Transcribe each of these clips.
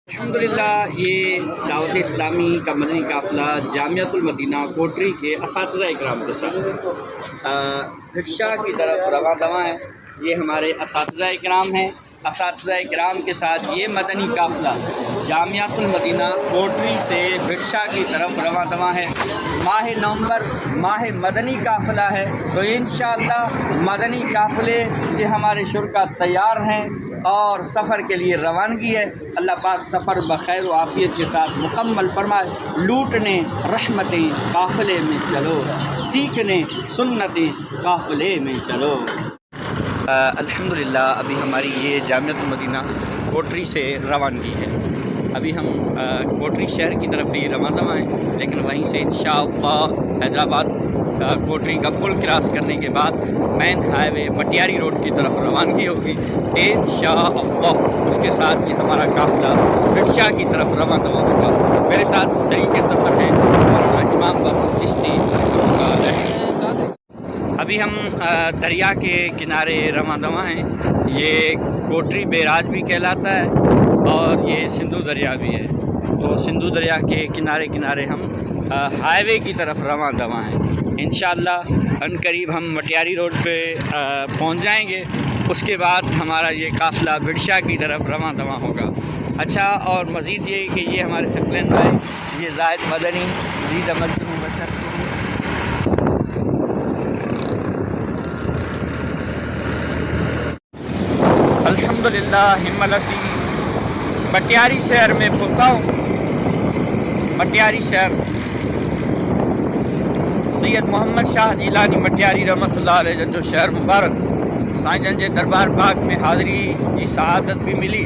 الحمدللہ یہ دعوت اسلامی کا مدنی قافلہ جامعۃ المدینہ کوٹری کے اساتذہ اکرام کے ساتھ بھٹشا کی طرف رواں دواں ہے۔ یہ ہمارے اساتذہ اکرام ہیں۔ اساتذہ اکرام کے ساتھ یہ مدنی قافلہ جامعۃ المدینہ کوٹری سے بھٹشا کی طرف رواں دواں ہے۔ ماہ نومبر ماہ مدنی قافلہ ہے، تو انشاءاللہ مدنی قافلے کے ہمارے شرکا تیار ہیں اور سفر کے لیے روانگی ہے۔ اللہ پاک سفر بخیر و عافیت کے ساتھ مکمل فرمائے۔ لوٹنے رحمتیں قافلے میں چلو، سیکھنے سنتیں قافلے میں چلو۔ الحمدللہ ابھی ہماری یہ جامعۃ المدینہ کوٹری سے روانگی ہے۔ ابھی ہم کوٹری شہر کی طرف یہ رواں دواں ہیں، لیکن وہیں سے انشاءاللہ حیدرآباد کوٹری کا پل کراس کرنے کے بعد مین ہائی وے پٹیاری روڈ کی طرف روانگی ہوگی انشاءاللہ۔ اس کے ساتھ یہ ہمارا قافلہ بھٹشا کی طرف رواں دواں ہوگا۔ میرے ساتھ شریک سفر ہیں امام بخش چشتی۔ ابھی ہم دریا کے کنارے رواں دواں ہیں۔ یہ کوٹری بیراج بھی کہلاتا ہے اور یہ سندھو دریا بھی ہے، تو سندھو دریا کے کنارے کنارے ہم ہائی وے کی طرف رواں دواں ہیں۔ انشاءاللہ ان قریب ہم مٹیاری روڈ پہ پہنچ جائیں گے۔ اس کے بعد ہمارا یہ قافلہ بھٹشا کی طرف رواں دواں ہوگا۔ اچھا، اور مزید یہ کہ یہ ہمارے ثقلین بھائی، یہ زاہد مدنی، زید احمد مبشر، الحمدللہ ہملسی مٹیاری شہر میں پہنچا ہوں۔ مٹیاری شہر سید محمد شاہ جیلانی مٹیاری رحمۃ اللہ علیہ جو شہر مبارک سائیں جن کے دربار پاک میں حاضری کی سعادت بھی ملی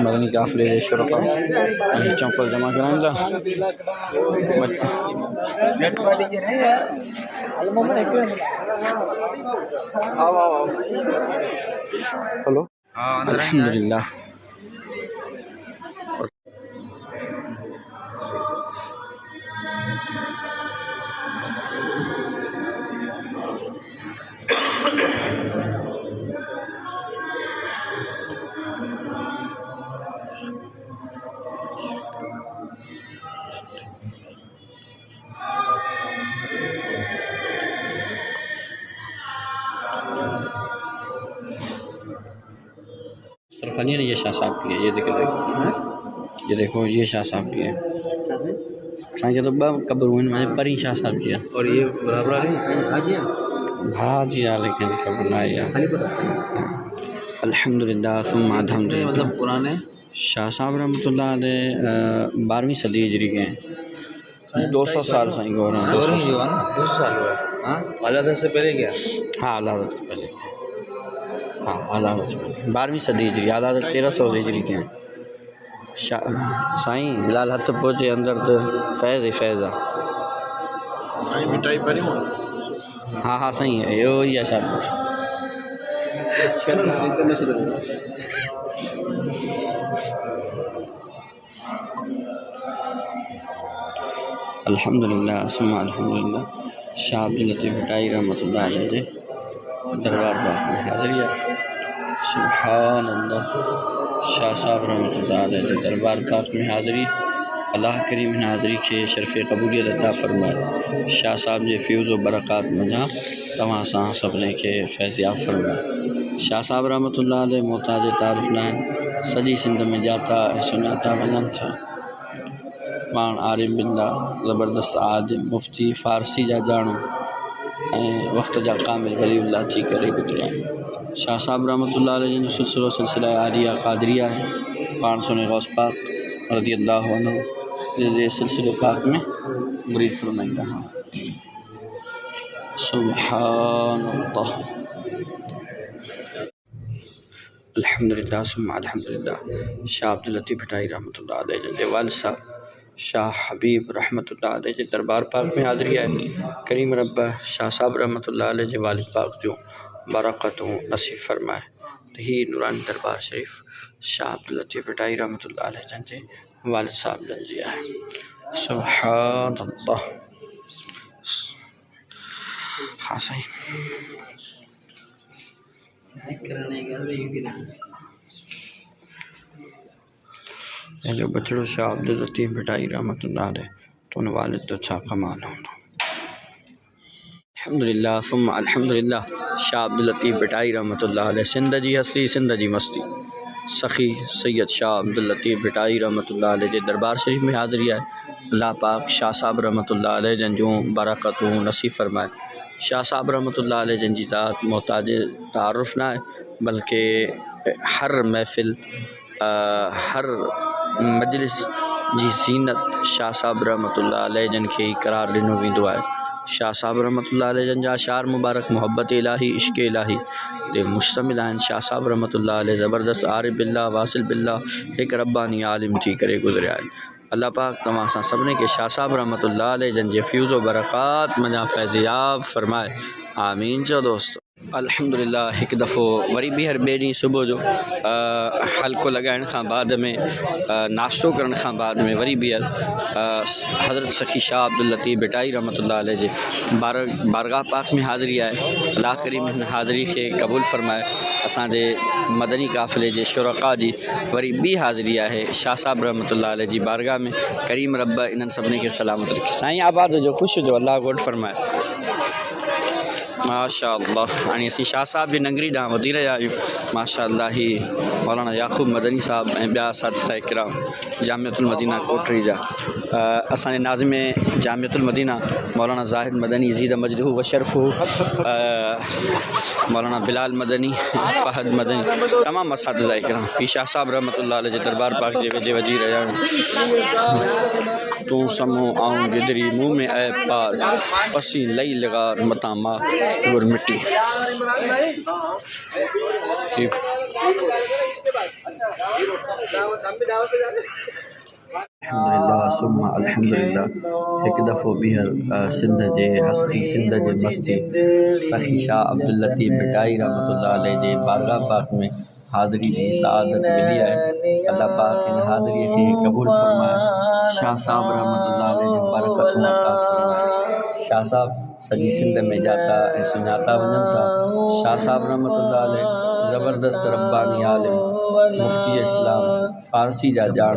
مدنی قافلے شرکا چوکل جمع کرائیں گا ہلو الحمدللہ طرفانی نے یہ شاہ صاحب کی ہے، یہ یہ دیکھو یہ شاہ صاحب کی ہے سائیں جب قبر ہوئے مجھے پری شاہ صاحب کی ہے اور یہ برابر آ گئی بھاجی لیکن قبر نہ آئی الحمدللہ ثم الحمدللہ مطلب پرانے شاہ صاحب رحمۃ اللہ علیہ 12ویں صدی ہجری کے ہیں 200 سال سائیں گو رہے ہیں 200 سال ہوا ہاں علیحدہ سے پہلے کیا ہاں علادت سے پہلے ہاں علادت سے پہلے 12ویں صدی ہجری علادت 1300 ہجری کے ہیں سائیں بلال ہتھ پہنچے اندر تو فیض ہی فیض ہے سائیں مٹائی پڑی ہاں ہاں صحیح ہے یہ وہی ہے شاہ الحمدللہ ثم الحمدللہ شاہ عبداللطیف بھٹائی رحمۃ اللہ علیہ جے دربار پاک میں حاضری ہے سبحان اللہ شاہ صاحب رحمۃ اللہ علیہ جے دربار پاک میں حاضری اللہ کریم حاضری کے شرف قبولیت عطا فرمائے شاہ صاحب جے فیوز و برکات مجھا تمام ساں سبنے کے فیض یاب فرمائے شاہ صاحب رحمۃ اللہ علیہ محتاج تعارف نائن سجی سندھ میں جاتا سناتا ونن تھا پان عالم باللہ زبردست عالم مفتی فارسی جا جانو وقت جا کامل ولی اللہ تھی کرے گزرا شاہ صاحب رحمۃ اللہ علیہ جن سلسلہ عالیہ قادریہ ہے 500 غوث پاک رضی اللہ عنہ جیسے سلسلے پاک میں مرید فرمائیں گا سبحان اللہ الحمدللہ ثم الحمدللہ شاہ عبداللطیف بھٹائی رحمۃ اللہ علیہ جن والد صاحب شاہ حبیب رحمۃ اللہ علیہ جے دربار پاک میں حاضری ہے کریم ربہ شاہ صاحب رحمۃ اللہ علیہ جے والد پاک جو برکتوں نصیب فرمائے ہی نورانی دربار شریف شاہ عبداللطیف بھٹائی رحمۃ اللہ علیہ جن جے والد صاحب جنجیا ہے سبحان اللہ ہاں صحیح جو بچڑو شاہ عبداللطیف بھٹائی رحمۃ اللہ علیہ تو ان والد تو چھا کمان ہوں الحمدللہ ثم الحمدللہ شاہ عبداللطیف بھٹائی رحمۃ اللہ علیہ سندھ جی ہستی سندھ جی مستی سخی سید شاہ عبداللطیف بھٹائی رحمۃ اللہ علیہ جے دربار شریف میں حاضری ہے اللہ پاک شاہ صاحب رحمۃ اللہ علیہ جن جو برکتوں نصیب فرمائے شاہ صاحب رحمۃ اللہ علیہ جن جی ذات محتاج تعارف نہ ہے بلکہ ہر محفل ہر مجلس جی زینت شاہ صاحب رحمۃ اللہ علیہ جن کے قرار ڈنو ویندو ہے شاہ صاحب رحمۃ اللہ علیہ جن جا اشعار مبارک محبت الہی عشق الہی دے مشتمل ہیں شاہ صاحب رحمۃ اللہ علیہ زبردست عارف باللہ واصل باللہ ایک ربانی عالم تھی کرے گزریا ہے اللہ پاک تمام سا سبنے کے شاہ صاحب رحمۃ اللہ علیہ جن جے فیوز و برکات مجا فیض یاب فرمائے آمین چو دوست الحمدللہ ایک دفعہ وری بہر بیڈی صبح جو حلقو لگائن خان بعد میں ناشتو کرن خان بعد میں وری بہر حضرت سخی شاہ عبداللطیف بھٹائی رحمۃ اللہ علیہ جے بارگاہ پاک میں حاضری ہے اللہ کریم حاضری کے قبول فرمائے اساں جے مدنی قافلے جے شرکا جی وری بی حاضری ہے شاہ صاحب رحمۃ اللہ علیہ جی بارگاہ میں کریم رب انہن سبنے کے سلامت رکھے سائیں آباد جو خوش جو اللہ گوڈ فرمائے ماشاء اللہ یعنی اسی شاہ صاحب جی ننگری ڈاں ودی رہا آیوں ماشاء اللہ ہی مولانا یعقوب مدنی صاحب بیا اساتذہ کرام جامعۃ المدینہ کوٹری جا اساں ناظم جامعۃ المدینہ مولانا زاہد مدنی زید مجدہ و شرف مولانا بلال مدنی فہد مدنی تمام اساتذہ کرام پی شاہ صاحب رحمۃ اللہ علیہ دربار پاک جے وجے وجی رہا تو سمو آؤں گدری منہ میں اے پار پسی لئی لگار متا ماں ور مٹی الحمدللہ ثم الحمدللہ ایک دفعہ بہر سندھ جے ہستی سندھ جے مستی سخی شاہ عبداللطیف بھٹائی رحمۃ اللہ علیہ جے بارگاہ پاک میں حاضری جی سعادت ملی ہے۔ اللہ پاک ان حاضری کے قبول فرمائے۔ شاہ صاحب رحمۃ اللہ علیہ جی برکتوں عطا فرمائے۔ شاہ صاحب سجی سندھ میں جاتا ہے سناتا ونن تھا۔ شاہ صاحب رحمۃ اللہ علیہ زبردست ربانی عالم، مفتی اسلام، فارسی جا جان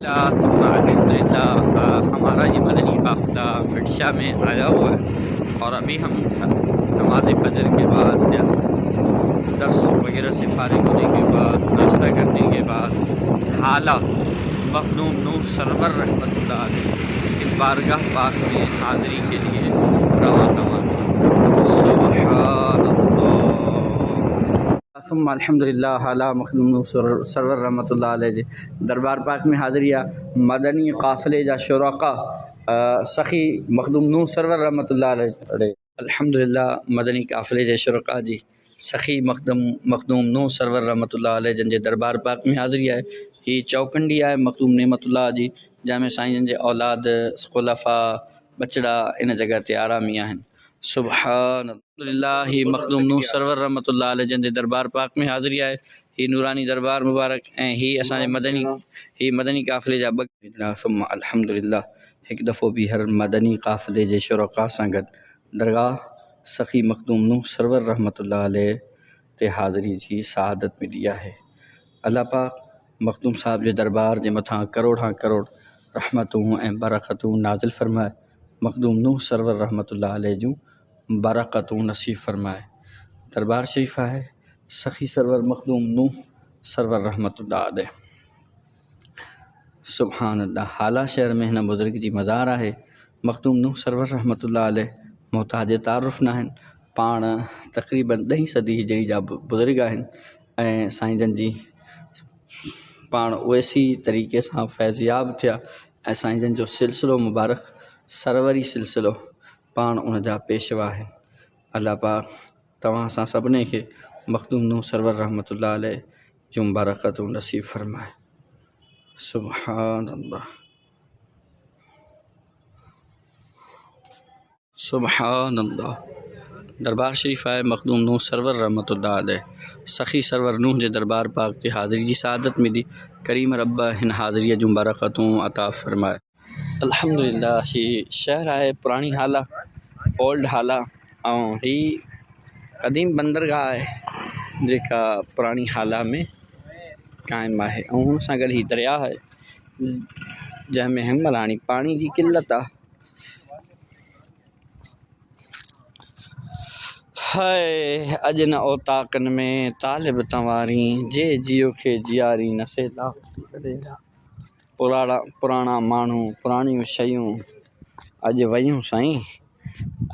ثم الحمدللہ ہمارا یہ مدنی قافلہ بٹشاہ میں آیا ہوا ہے، اور ابھی ہم نماز فجر کے بعد یا درس وغیرہ سے فارغ ہونے کے بعد ناشتہ کرنے کے بعد حالہ مخدوم نور سرور رحمۃ اللہ علیہ کی بارگاہ پاک میں حاضری کے لیے روانہ ہوا۔ سبحان اللہ ثم الحمدللہ حالہ مخدوم نور سرور رحمۃ اللہ علیہ جی دربار پاک میں حاضریہ مدنی قافلے جا شرکا سخی مخدوم نور سرور رحمۃ اللہ علیہ الحمدللہ مدنی قافلے جے شرکا جی سخی مخدوم نور سرور رحمۃ اللہ علیہ جن جے دربار پاک میں حاضری ہے۔ یہ چوکنڈی ہے مخدوم نعمت اللہ جی جامع سائیں جن جے اولاد خلفاء بچڑا ان جگہ تے آرامی ہیں۔ سبحان اللہ ہی مخدوم نور سرور رحمۃ اللہ علیہ جن جے دربار پاک میں حاضری ہے۔ ہی نورانی دربار مبارک ہی اساں مدنی قافلے جا ثم الحمدللہ ایک دفعہ بھی ہر مدنی قافلے جے شرکا سان گڈ درگاہ سخی مخدوم نور سرور رحمۃ اللہ علیہ تے حاضری جی سعادت ملی ہے۔ اللہ پاک مخدوم صاحب جے دربار جے متھاں کروڑاں کروڑ رحمتوں برکتوں نازل فرمائے، مخدوم نور سرور رحمۃ اللہ علیہ جوں برکتوں نصیب فرمائے۔ دربار شریف ہے سخی سرور مخدوم نور سرور رحمۃ اللہ علیہ۔ سبحان اللہ حالہ شہر میں ہن بزرگ جی مزار ہے مخدوم نور سرور رحمۃ اللہ علیہ محتاج تعارف نہ ہیں، پان تقریباً 10 صدی ہجری جا بزرگ ہیں، سائیں جن جی پان ویسی طریقے سے فیضیاب تھیا، سائیں جن جو سلسلو مبارک سروری سلسلو پان ان جا پیشوا ہیں۔ اللہ پاک تمام سا سبنے کے مخدوم نور سرور رحمۃ اللہ علیہ جم برکت نصیب فرمائے۔ سبحان اللہ سبحان اللہ دربار شریف ہے مخدوم نور سرور رحمۃ اللہ علیہ سخی سرور نوح جے دربار پاک تے حاضری جی سعادت ملی، کریم ربا ہن حاضری جم برکتوں عطا فرمائے۔ الحمدللہ ہی شہر ہے پرانی حالہ اولڈ حالہ اور ہی قدیم بندرگاہ ہے جیکا پرانی حالہ میں قائم ہے، اور ان سان گڈ ہی دریا ہے جن میں ہن ملانی پانی کی قلت ہے۔ ہے اج نہ اوتاقن میں طالب تنواریں جے جیو کے جیاری نہ سیلا پرانا مانو پرانیوں شیوں اج ویوں سائیں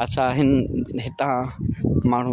اچھا ہن ہتاں مانو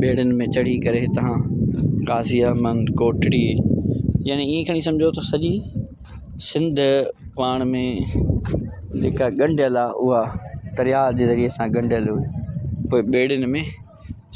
بیڑن میں چڑھی کرے تہاں قاضی احمد کوٹڑی یعنی این کھنی سمجھو تو سجی سندھ پان میں جیکا گنڈیل ہے اها دریا جے ذریعے سان گنڈیل ہوئے بیڑن میں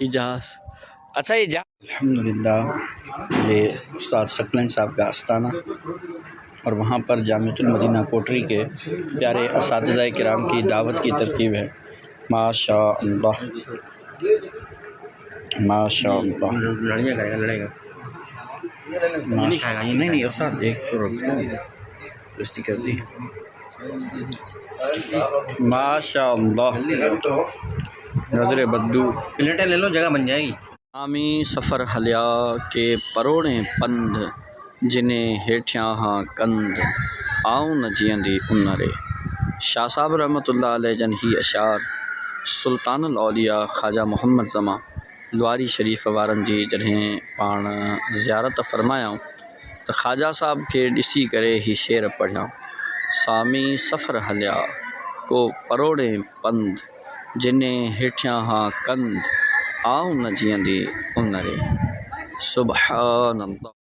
حجاز اچھا یہ الحمدللہ یہ استاد ثقلین صاحب کا آستانہ اور وہاں پر جامعۃ المدینہ کوٹری کے پیارے اساتذہ کرام کی دعوت کی ترکیب ہے۔ ماشاء اللہ ماشاء اللہ لڑے گا نہیں استاد ایک تو رکھتی کر دی۔ ماشاء اللہ نظر بدو پلیٹیں لے لو جگہ بن جائے گی۔ آمی سفر ہلیا کے پروڑیں پند جنہیں ہیٹھیاں ہاں کند آؤں نہ جیندی ان رے۔ شاہ صاحب رحمۃ اللہ علیہ جن ہی اشعار سلطان الاولیاء خواجہ محمد زمان لواری شریف وارن جی جنہیں پان زیارت فرمایاں تو خواجہ صاحب کے ڈسی کرے ہی شعر پڑھیاں۔ سامی سفر ہلیا کو پروڑیں پند جنہیں ہیٹھیاں ہاں کند آؤں نہ جیندی ان رے۔ سبحان اللہ